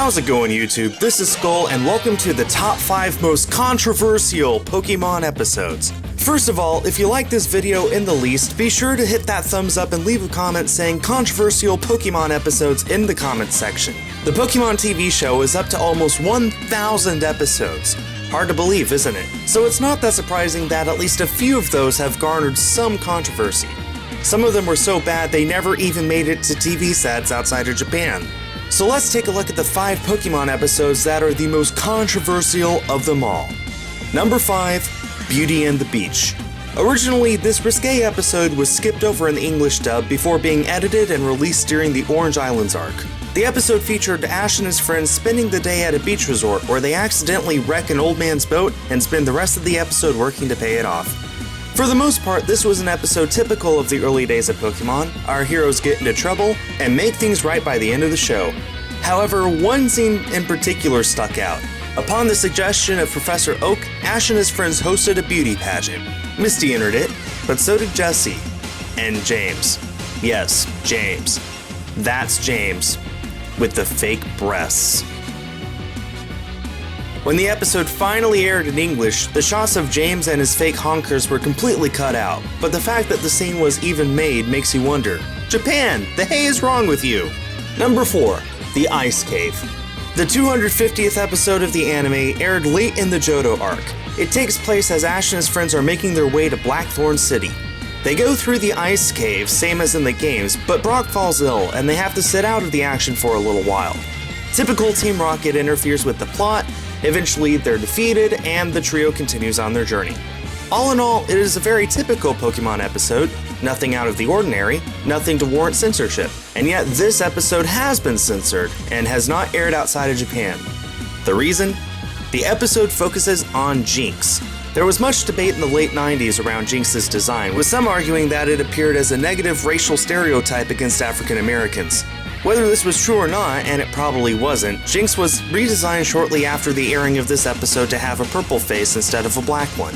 How's it going, YouTube? This is Skull, and welcome to the top 5 most controversial Pokemon episodes. First of all, if you like this video in the least, be sure to hit that thumbs up and leave a comment saying controversial Pokemon episodes in the comments section. The Pokemon TV show is up to almost 1,000 episodes. Hard to believe, isn't it? So it's not that surprising that at least a few of those have garnered some controversy. Some of them were so bad they never even made it to TV sets outside of Japan. So let's take a look at the 5 Pokemon episodes that are the most controversial of them all. Number 5, Beauty and the Beach. Originally, this risque episode was skipped over in the English dub before being edited and released during the Orange Islands arc. The episode featured Ash and his friends spending the day at a beach resort where they accidentally wreck an old man's boat and spend the rest of the episode working to pay it off. For the most part, this was an episode typical of the early days of Pokemon. Our heroes get into trouble and make things right by the end of the show. However, one scene in particular stuck out. Upon the suggestion of Professor Oak, Ash and his friends hosted a beauty pageant. Misty entered it, but so did Jessie. And James. Yes, James. That's James. With the fake breasts. When the episode finally aired in English, the shots of James and his fake honkers were completely cut out, but the fact that the scene was even made makes you wonder. Japan, the hey is wrong with you! Number 4, The Ice Cave. The 250th episode of the anime aired late in the Johto arc. It takes place as Ash and his friends are making their way to Blackthorn City. They go through the ice cave, same as in the games, but Brock falls ill and they have to sit out of the action for a little while. Typical Team Rocket interferes with the plot. Eventually, they're defeated, and the trio continues on their journey. All in all, it is a very typical Pokemon episode, nothing out of the ordinary, nothing to warrant censorship, and yet this episode has been censored and has not aired outside of Japan. The reason? The episode focuses on Jinx. There was much debate in the late 90s around Jinx's design, with some arguing that it appeared as a negative racial stereotype against African Americans. Whether this was true or not, and it probably wasn't, Jinx was redesigned shortly after the airing of this episode to have a purple face instead of a black one.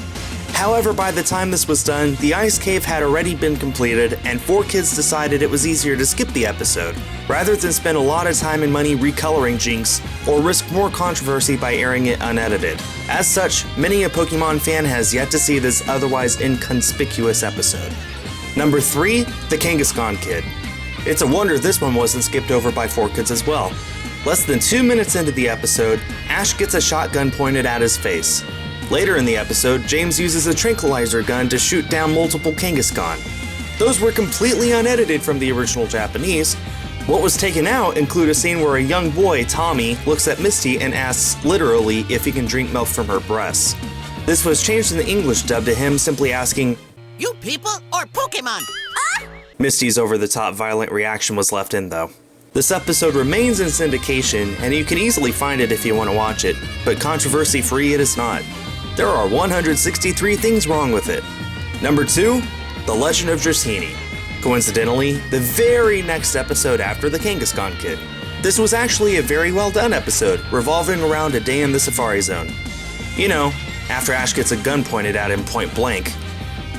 However, by the time this was done, the Ice Cave had already been completed, and 4Kids decided it was easier to skip the episode, rather than spend a lot of time and money recoloring Jinx, or risk more controversy by airing it unedited. As such, many a Pokemon fan has yet to see this otherwise inconspicuous episode. Number 3, The Kangaskhan Kid. It's a wonder this one wasn't skipped over by 4Kids as well. Less than 2 minutes into the episode, Ash gets a shotgun pointed at his face. Later in the episode, James uses a tranquilizer gun to shoot down multiple Kangaskhan. Those were completely unedited from the original Japanese. What was taken out include a scene where a young boy, Tommy, looks at Misty and asks, literally, if he can drink milk from her breasts. This was changed in the English dub to him simply asking, "You people or Pokemon?" Misty's over-the-top violent reaction was left in, though. This episode remains in syndication, and you can easily find it if you want to watch it, but controversy-free it is not. There are 163 things wrong with it. Number 2, The Legend of Dratini. Coincidentally, the very next episode after The Kangaskhan Kid. This was actually a very well done episode, revolving around a day in the Safari Zone. You know, after Ash gets a gun pointed at him point blank.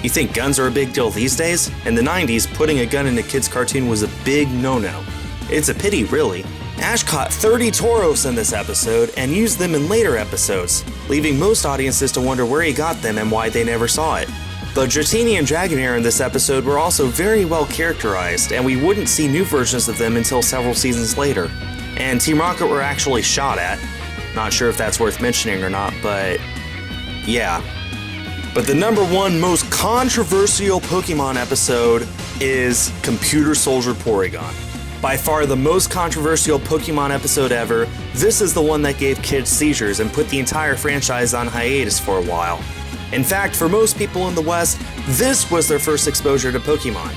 You think guns are a big deal these days? In the 90s, putting a gun in a kid's cartoon was a big no-no. It's a pity, really. Ash caught 30 Tauros in this episode and used them in later episodes, leaving most audiences to wonder where he got them and why they never saw it. The Dratini and Dragonair in this episode were also very well characterized, and we wouldn't see new versions of them until several seasons later. And Team Rocket were actually shot at. Not sure if that's worth mentioning or not, but yeah. But the number 1 most controversial Pokemon episode is Computer Soldier Porygon. By far the most controversial Pokemon episode ever, this is the one that gave kids seizures and put the entire franchise on hiatus for a while. In fact, for most people in the West, this was their first exposure to Pokemon.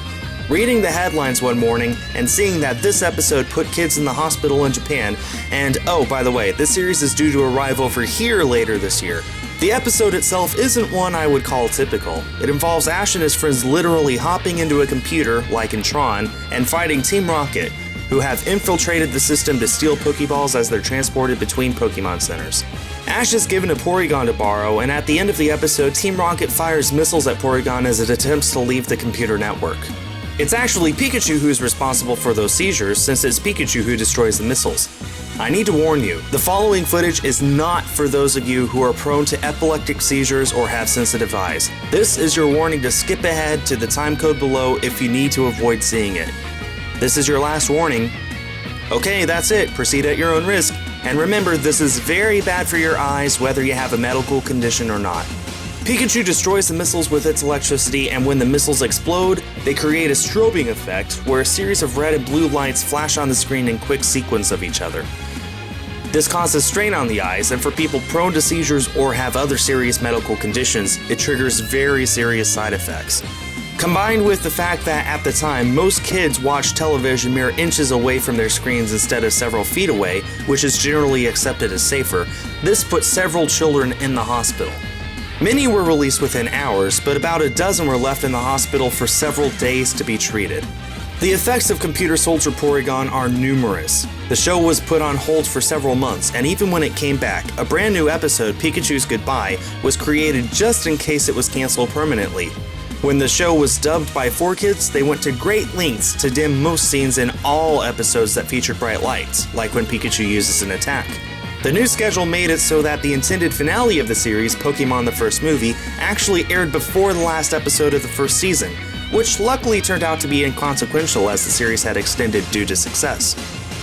Reading the headlines one morning and seeing that this episode put kids in the hospital in Japan, and oh, by the way, this series is due to arrive over here later this year. The episode itself isn't one I would call typical. It involves Ash and his friends literally hopping into a computer, like in Tron, and fighting Team Rocket, who have infiltrated the system to steal Pokeballs as they're transported between Pokemon centers. Ash is given a Porygon to borrow, and at the end of the episode, Team Rocket fires missiles at Porygon as it attempts to leave the computer network. It's actually Pikachu who's responsible for those seizures, since it's Pikachu who destroys the missiles. I need to warn you, the following footage is not for those of you who are prone to epileptic seizures or have sensitive eyes. This is your warning to skip ahead to the time code below if you need to avoid seeing it. This is your last warning. Okay, that's it. Proceed at your own risk. And remember, this is very bad for your eyes whether you have a medical condition or not. Pikachu destroys the missiles with its electricity, and when the missiles explode, they create a strobing effect where a series of red and blue lights flash on the screen in quick sequence of each other. This causes strain on the eyes, and for people prone to seizures or have other serious medical conditions, it triggers very serious side effects. Combined with the fact that at the time, most kids watch television mere inches away from their screens instead of several feet away, which is generally accepted as safer, this put several children in the hospital. Many were released within hours, but about a dozen were left in the hospital for several days to be treated. The effects of Computer Soldier Porygon are numerous. The show was put on hold for several months, and even when it came back, a brand new episode, Pikachu's Goodbye, was created just in case it was canceled permanently. When the show was dubbed by 4Kids, they went to great lengths to dim most scenes in all episodes that featured bright lights, like when Pikachu uses an attack. The new schedule made it so that the intended finale of the series, Pokémon the First Movie, actually aired before the last episode of the first season, which luckily turned out to be inconsequential as the series had extended due to success.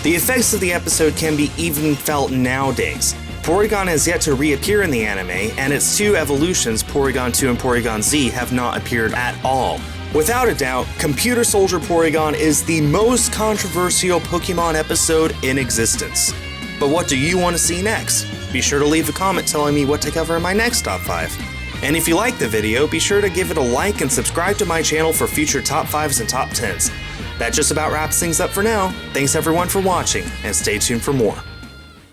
The effects of the episode can be even felt nowadays. Porygon has yet to reappear in the anime, and its two evolutions, Porygon 2 and Porygon Z, have not appeared at all. Without a doubt, Computer Soldier Porygon is the most controversial Pokémon episode in existence. But what do you want to see next? Be sure to leave a comment telling me what to cover in my next top 5. And if you like the video, be sure to give it a like and subscribe to my channel for future top 5s and top 10s. That just about wraps things up for now. Thanks everyone for watching, and stay tuned for more.